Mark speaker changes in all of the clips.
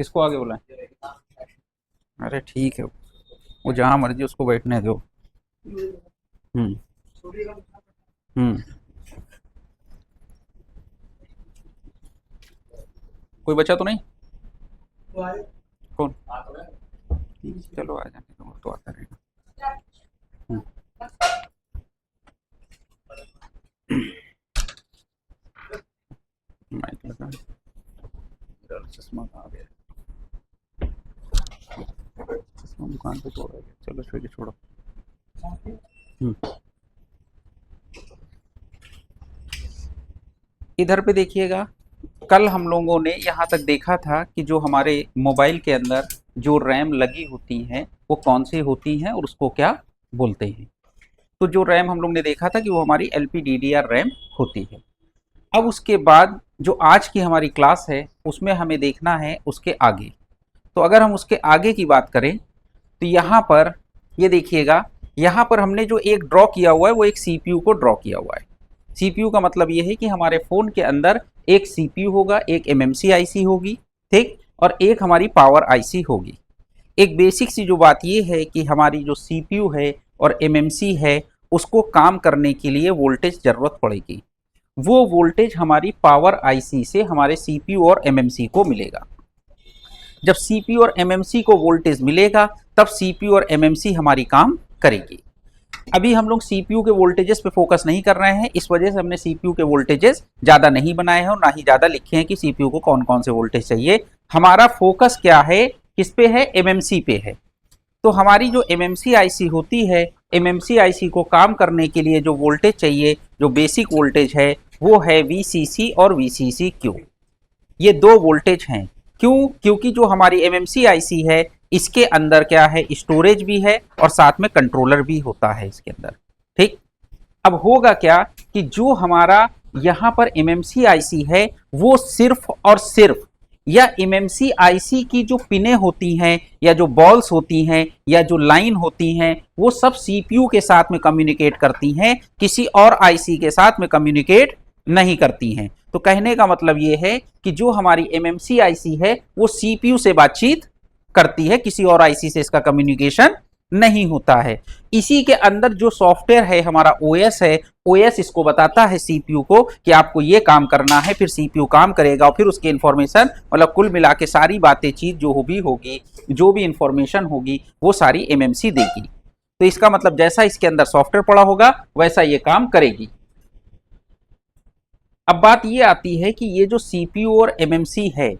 Speaker 1: किसको आगे बुलाएं? अरे ठीक है, वो जहाँ मर्जी उसको बैठने दो। हम्म। हम्म। कोई बचा तो नहीं? कौन? चलो आ जाने दो, वो तो आता रहेगा। हम्म। माइक लगा। मेरा चश्मा कहाँ गया? चश्मा दुकान पे छोड़ा गया, चलो छोड़ो छोड़ो। हम्म। इधर पे देखिएगा, कल हम लोगों ने यहाँ तक देखा था कि जो हमारे मोबाइल के अंदर जो रैम लगी होती हैं वो कौन सी होती हैं और उसको क्या बोलते हैं। तो जो रैम हम लोग ने देखा था कि वो हमारी LPDDR रैम होती है। अब उसके बाद जो आज की हमारी क्लास है उसमें हमें देखना है उसके आगे। तो अगर हम उसके आगे की बात करें तो यहाँ पर ये देखिएगा, यहाँ पर हमने जो एक ड्रॉ किया हुआ है वो एक CPU को ड्रॉ किया हुआ है। CPU का मतलब ये है कि हमारे फ़ोन के अंदर एक CPU होगा, एक MMC IC होगी, ठीक, और एक हमारी पावर IC होगी। एक बेसिक सी जो बात ये है कि हमारी जो CPU है और MMC है उसको काम करने के लिए वोल्टेज ज़रूरत पड़ेगी। वो वोल्टेज हमारी पावर IC से हमारे CPU और MMC को मिलेगा। जब CPU और MMC को वोल्टेज मिलेगा तब CPU और MMC हमारी काम करेगी। अभी हम लोग CPU के वोल्टेजेस पे फोकस नहीं कर रहे हैं, इस वजह से हमने CPU के वोल्टेजेस ज़्यादा नहीं बनाए हैं और ना ही ज़्यादा लिखे हैं कि CPU को कौन कौन से वोल्टेज चाहिए। हमारा फोकस क्या है, किस पे है, MMC पे है। तो हमारी जो MMC IC होती है, MMC IC को काम करने के लिए जो वोल्टेज चाहिए, जो बेसिक वोल्टेज है, वो है VCC और VCCQ। ये दो वोल्टेज हैं। क्यों? क्योंकि जो हमारी MMC IC है इसके अंदर क्या है, स्टोरेज भी है और साथ में कंट्रोलर भी होता है इसके अंदर, ठीक। अब होगा क्या कि जो हमारा यहाँ पर MMC IC है वो सिर्फ और सिर्फ, या MMC IC की जो पिनें होती हैं या जो बॉल्स होती हैं या जो लाइन होती हैं वो सब CPU के साथ में कम्युनिकेट करती हैं, किसी और IC के साथ में कम्युनिकेट नहीं करती हैं। तो कहने का मतलब ये है कि जो हमारी MMC IC है वो CPU से बातचीत करती है, किसी और IC से इसका कम्युनिकेशन नहीं होता है। इसी के अंदर जो सॉफ्टवेयर है हमारा OS है, OS इसको बताता है CPU को कि आपको ये काम करना है, फिर CPU काम करेगा और फिर उसकी इंफॉर्मेशन, मतलब कुल मिला के सारी बातें चीज जो भी होगी, जो भी इंफॉर्मेशन होगी वो सारी MMC देगी। तो इसका मतलब जैसा इसके अंदर सॉफ्टवेयर पड़ा होगा वैसा ये काम करेगी। अब बात ये आती है कि ये जो CPU और MMC है,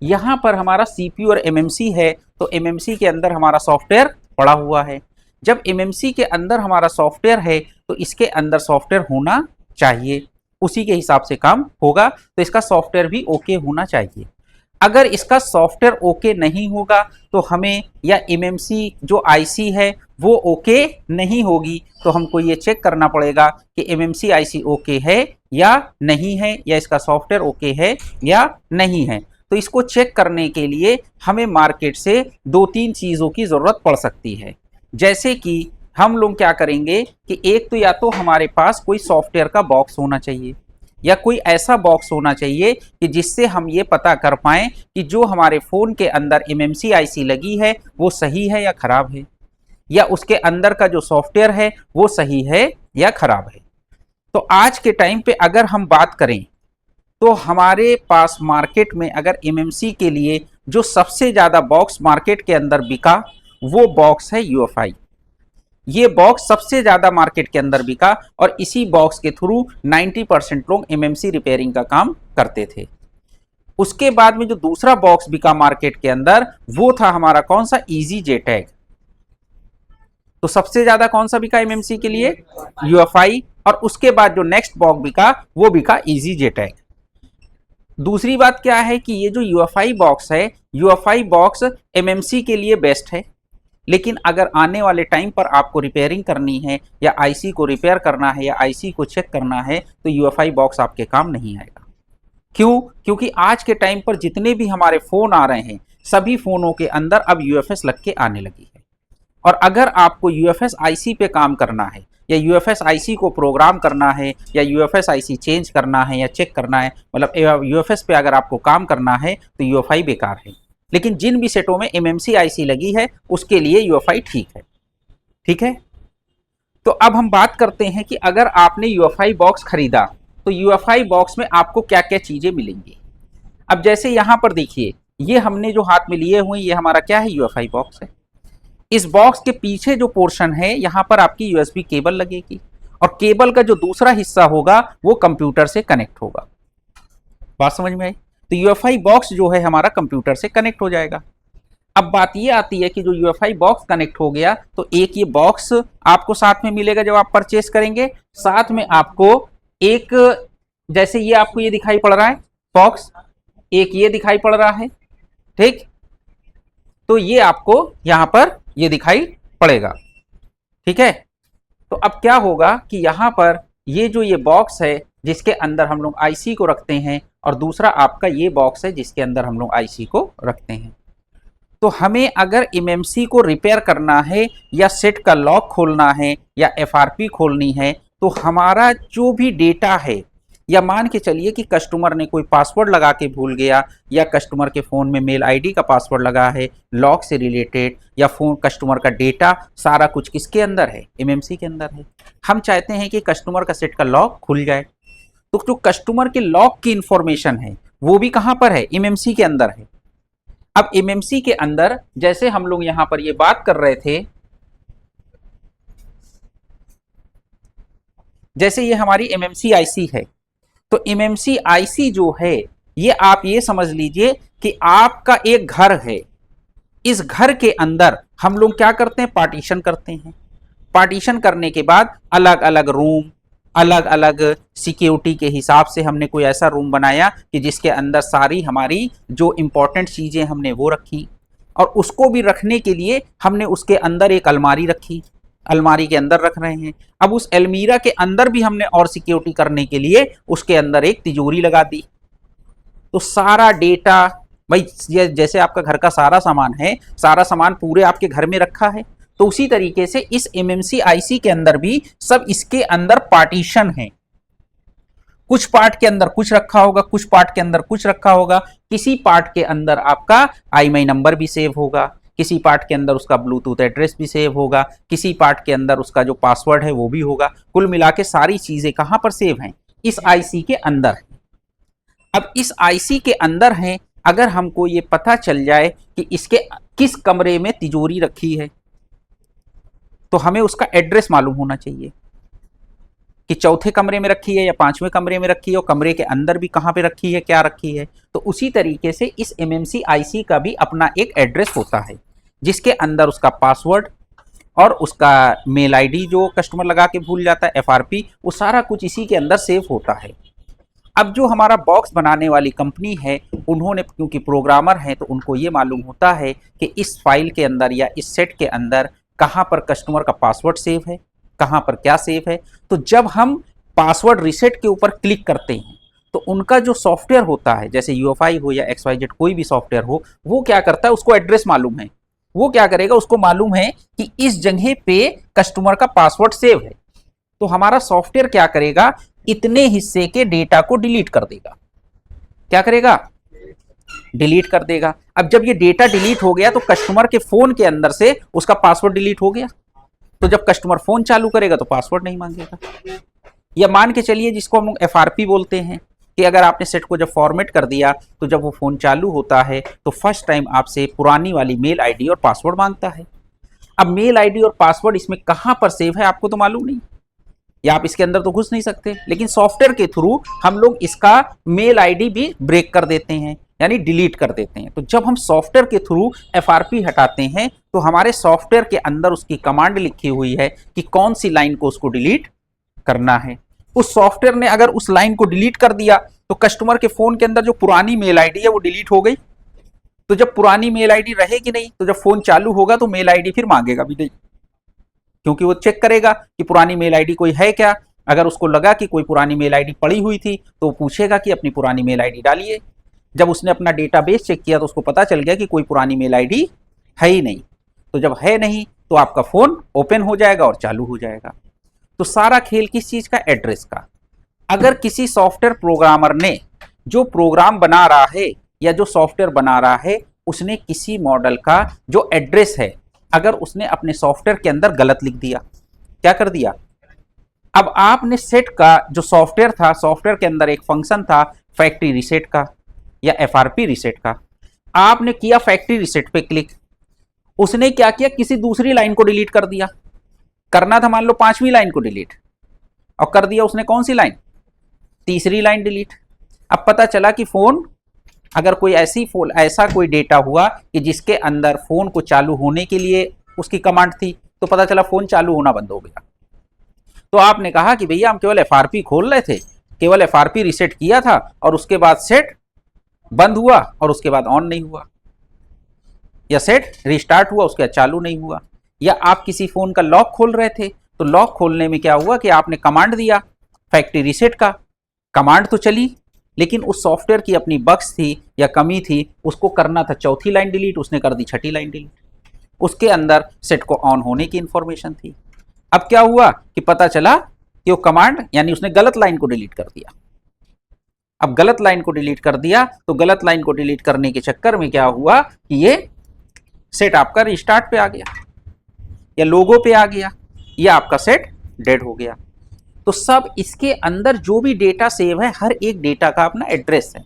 Speaker 1: यहाँ पर हमारा CPU और MMC है तो MMC के अंदर हमारा सॉफ्टवेयर पड़ा हुआ है। जब MMC के अंदर हमारा सॉफ्टवेयर है तो इसके अंदर सॉफ्टवेयर होना चाहिए, उसी के हिसाब से काम होगा। तो इसका सॉफ्टवेयर भी ओके होना चाहिए। अगर इसका सॉफ्टवेयर ओके नहीं होगा तो हमें, या MMC जो IC है वो ओके नहीं होगी, तो हमको ये चेक करना पड़ेगा कि MMC IC ओके है या नहीं है, या इसका सॉफ्टवेयर ओके है या नहीं है। तो इसको चेक करने के लिए हमें मार्केट से दो तीन चीज़ों की ज़रूरत पड़ सकती है। जैसे कि हम लोग क्या करेंगे कि एक तो या तो हमारे पास कोई सॉफ्टवेयर का बॉक्स होना चाहिए, या कोई ऐसा बॉक्स होना चाहिए कि जिससे हम ये पता कर पाएँ कि जो हमारे फ़ोन के अंदर MMC IC लगी है वो सही है या ख़राब है, या उसके अंदर का जो सॉफ्टवेयर है वो सही है या ख़राब है। तो आज के टाइम पे अगर हम बात करें तो हमारे पास मार्केट में अगर MMC के लिए जो सबसे ज़्यादा बॉक्स मार्केट के अंदर बिका वो बॉक्स है UFI। ये बॉक्स सबसे ज़्यादा मार्केट के अंदर बिका और इसी बॉक्स के थ्रू 90% लोग MMC रिपेयरिंग का काम करते थे। उसके बाद में जो दूसरा बॉक्स बिका मार्केट के अंदर वो था हमारा कौन सा, EasyJetag। तो सबसे ज्यादा कौन सा बिका MMC के लिए, UFI, और उसके बाद जो नेक्स्ट बॉक्स बिका वो बिका EasyJetag। दूसरी बात क्या है कि ये जो UFI बॉक्स है, UFI बॉक्स MMC के लिए बेस्ट है, लेकिन अगर आने वाले टाइम पर आपको रिपेयरिंग करनी है या IC को रिपेयर करना है या IC को चेक करना है तो UFI बॉक्स आपके काम नहीं आएगा। क्यों? क्योंकि आज के टाइम पर जितने भी हमारे फ़ोन आ रहे हैं सभी फ़ोनों के अंदर अब UFS लग के आने लगी है। और अगर आपको UFS IC पे काम करना है या UFS IC को प्रोग्राम करना है या UFS IC चेंज करना है या चेक करना है, मतलब UFS पे अगर आपको काम करना है तो UFI बेकार है। लेकिन जिन भी सेटों में एमएमसी आईसी लगी है उसके लिए यूएफआई ठीक है। ठीक है, तो अब हम बात करते हैं कि अगर आपने यूएफआई बॉक्स खरीदा तो यूएफआई बॉक्स में आपको क्या क्या चीजें मिलेंगी। अब जैसे यहां पर देखिए, ये हमने जो हाथ में लिए हुए ये हमारा क्या है, यूएफआई बॉक्स है। इस बॉक्स के पीछे जो पोर्शन है यहां पर आपकी यूएसबी केबल लगेगी और केबल का जो दूसरा हिस्सा होगा वो कंप्यूटर से कनेक्ट होगा। बात समझ में आई? तो यूएफआई बॉक्स जो है हमारा कंप्यूटर से कनेक्ट हो जाएगा। अब बात ये आती है कि जो यूएफआई बॉक्स कनेक्ट हो गया तो एक ये बॉक्स आपको साथ में मिलेगा जब आप परचेस करेंगे, साथ में आपको एक, जैसे ये आपको ये दिखाई पड़ रहा है बॉक्स, एक ये दिखाई पड़ रहा है, ठीक, तो ये आपको यहां पर ये दिखाई पड़ेगा। ठीक है, तो अब क्या होगा कि यहां पर ये जो ये बॉक्स है जिसके अंदर हम लोग आईसी को रखते हैं और दूसरा आपका ये बॉक्स है जिसके अंदर हम लोग आईसी को रखते हैं। तो हमें अगर एमएमसी को रिपेयर करना है या सेट का लॉक खोलना है या एफआरपी खोलनी है तो हमारा जो भी डेटा है, या मान के चलिए कि कस्टमर ने कोई पासवर्ड लगा के भूल गया या कस्टमर के फ़ोन में मेल आईडी का पासवर्ड लगा है लॉक से रिलेटेड, या फ़ोन कस्टमर का डेटा सारा कुछ किसके अंदर है, एमएमसी के अंदर है। हम चाहते हैं कि कस्टमर का सेट का लॉक खुल जाए, तो जो कस्टमर के लॉक की इंफॉर्मेशन है वो भी कहाँ पर है, एमएमसी के अंदर है। अब एमएमसी के अंदर जैसे हम लोग यहां पर ये बात कर रहे थे, जैसे ये हमारी एमएमसी आईसी है, तो एमएमसी आईसी जो है ये आप ये समझ लीजिए कि आपका एक घर है। इस घर के अंदर हम लोग क्या करते हैं, पार्टीशन करते हैं। पार्टीशन करने के बाद अलग अलग रूम, अलग अलग सिक्योरिटी के हिसाब से हमने कोई ऐसा रूम बनाया कि जिसके अंदर सारी हमारी जो इंपॉर्टेंट चीजें हमने वो रखी, और उसको भी रखने के लिए हमने उसके अंदर एक अलमारी रखी, अलमारी के अंदर रख रहे हैं। अब उस अलमीरा के अंदर भी हमने और सिक्योरिटी करने के लिए उसके अंदर एक तिजोरी लगा दी। तो सारा डेटा भाई, ये जैसे आपका घर का सारा सामान है, सारा सामान पूरे आपके घर में रखा है, तो उसी तरीके से इस एमएमसी आईसी के अंदर भी सब इसके अंदर पार्टीशन है। कुछ पार्ट के अंदर कुछ रखा होगा, कुछ पार्ट के अंदर कुछ रखा होगा। किसी पार्ट के अंदर आपका आईएमआई नंबर भी सेव होगा, किसी पार्ट के अंदर उसका ब्लूटूथ एड्रेस भी सेव होगा, किसी पार्ट के अंदर उसका जो पासवर्ड है वो भी होगा। कुल मिला के सारी चीजें कहां पर सेव हैं, इस आईसी के अंदर है। अब इस आईसी के अंदर है, अगर हमको ये पता चल जाए कि इसके किस कमरे में तिजोरी रखी है तो हमें उसका एड्रेस मालूम होना चाहिए कि चौथे कमरे में रखी है या पांचवें कमरे में रखी है, और कमरे के अंदर भी कहां पे रखी है, क्या रखी है। तो उसी तरीके से इस एमएमसी आईसी का भी अपना एक एड्रेस होता है जिसके अंदर उसका पासवर्ड और उसका मेल आईडी जो कस्टमर लगा के भूल जाता है, एफआरपी, वो सारा कुछ इसी के अंदर सेव होता है। अब जो हमारा बॉक्स बनाने वाली कंपनी है, उन्होंने क्योंकि प्रोग्रामर हैं तो उनको ये मालूम होता है कि इस फाइल के अंदर या इस सेट के अंदर कहाँ पर कस्टमर का पासवर्ड सेव है, कहाँ पर क्या सेव है। तो जब हम पासवर्ड रीसेट के ऊपर क्लिक करते हैं तो उनका जो सॉफ्टवेयर होता है, जैसे यूएफआई हो या XYZ कोई भी सॉफ्टवेयर हो, वो क्या करता है, उसको एड्रेस मालूम है, वो क्या करेगा, उसको मालूम है कि इस जगह पे कस्टमर का पासवर्ड सेव है। तो हमारा सॉफ्टवेयर क्या करेगा, इतने हिस्से के डेटा को डिलीट कर देगा। क्या करेगा, डिलीट कर देगा। अब जब ये डेटा डिलीट हो गया तो कस्टमर के फोन के अंदर से उसका पासवर्ड डिलीट हो गया, तो जब कस्टमर फोन चालू करेगा तो पासवर्ड नहीं मांगेगा। या मान के चलिए जिसको हम लोग एफआरपी बोलते हैं कि अगर आपने सेट को जब फॉर्मेट कर दिया तो जब वो फोन चालू होता है तो फर्स्ट टाइम आपसे पुरानी वाली मेल आईडी और पासवर्ड मांगता है। अब मेल आईडी और पासवर्ड इसमें कहां पर सेव है आपको तो मालूम नहीं, या आप इसके अंदर तो घुस नहीं सकते, लेकिन सॉफ्टवेयर के थ्रू हम लोग इसका मेल आईडी भी ब्रेक कर देते हैं, यानी डिलीट कर देते हैं। तो जब हम सॉफ्टवेयर के थ्रू एफआरपी हटाते हैं तो हमारे सॉफ्टवेयर के अंदर उसकी कमांड लिखी हुई है कि कौन सी लाइन को उसको डिलीट करना है। उस सॉफ्टवेयर ने अगर उस लाइन को डिलीट कर दिया तो कस्टमर के फोन के अंदर जो पुरानी मेल आईडी है वो डिलीट हो गई। तो जब पुरानी मेल आईडी रहेगी नहीं तो जब फोन चालू होगा तो मेल आईडी फिर मांगेगा भी नहीं, क्योंकि वो चेक करेगा कि पुरानी मेल आईडी कोई है क्या। अगर उसको लगा कि कोई पुरानी मेल आईडी पड़ी हुई थी तो वो पूछेगा कि अपनी पुरानी मेल आईडी डालिए। जब उसने अपना डेटाबेस चेक किया तो उसको पता चल गया कि कोई पुरानी मेल आईडी है ही नहीं। तो जब है नहीं तो आपका फोन ओपन हो जाएगा और चालू हो जाएगा। तो सारा खेल किस चीज का, एड्रेस का। अगर किसी सॉफ्टवेयर प्रोग्रामर ने जो प्रोग्राम बना रहा है या जो सॉफ्टवेयर बना रहा है उसने किसी मॉडल का जो एड्रेस है अगर उसने अपने सॉफ्टवेयर के अंदर गलत लिख दिया, क्या कर दिया, अब आपने सेट का जो सॉफ्टवेयर था, सॉफ्टवेयर के अंदर एक फंक्शन था फैक्ट्री रीसेट का या एफआरपी रीसेट का, आपने किया फैक्ट्री रीसेट पे क्लिक, उसने क्या किया, किसी दूसरी लाइन को डिलीट कर दिया, करना था मान लो 5वीं लाइन को डिलीट, और कर दिया उसने कौन सी लाइन, तीसरी लाइन डिलीट। अब पता चला कि फोन, अगर कोई ऐसा कोई डेटा हुआ कि जिसके अंदर फोन को चालू होने के लिए उसकी कमांड थी, तो पता चला फोन चालू होना बंद हो गया। तो आपने कहा कि भैया हम केवल एफआरपी खोल रहे थे, केवल एफआरपी रीसेट किया था और उसके बाद सेट बंद हुआ और उसके बाद ऑन नहीं हुआ, या सेट रिस्टार्ट हुआ उसके बाद चालू नहीं हुआ। या आप किसी फोन का लॉक खोल रहे थे, तो लॉक खोलने में क्या हुआ कि आपने कमांड दिया फैक्ट्री रीसेट का, कमांड तो चली लेकिन उस सॉफ्टवेयर की अपनी बग्स थी या कमी थी, उसको करना था चौथी लाइन डिलीट, उसने कर दी छठी लाइन डिलीट, उसके अंदर सेट को ऑन होने की इंफॉर्मेशन थी। अब क्या हुआ कि पता चला कि वो कमांड, यानी उसने गलत लाइन को डिलीट कर दिया। अब गलत लाइन को डिलीट कर दिया, तो गलत लाइन को डिलीट करने के चक्कर में क्या हुआ कि ये सेट आपका रिस्टार्ट पे आ गया या लोगो पे आ गया, या आपका सेट डेड हो गया। तो सब इसके अंदर जो भी डेटा सेव है, हर एक डेटा का अपना एड्रेस है।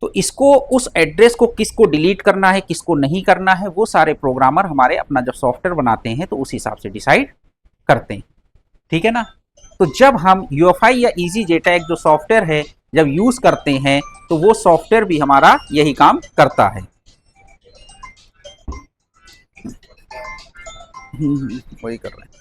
Speaker 1: तो इसको, उस एड्रेस को किसको डिलीट करना है किसको नहीं करना है, वो सारे प्रोग्रामर हमारे अपना जब सॉफ्टवेयर बनाते हैं तो उस हिसाब से डिसाइड करते हैं, ठीक है ना। तो जब हम यूएफआई या EasyJetAG जो सॉफ्टवेयर है जब यूज करते हैं, तो वो सॉफ्टवेयर भी हमारा यही काम करता है। वही कर रहे हैं।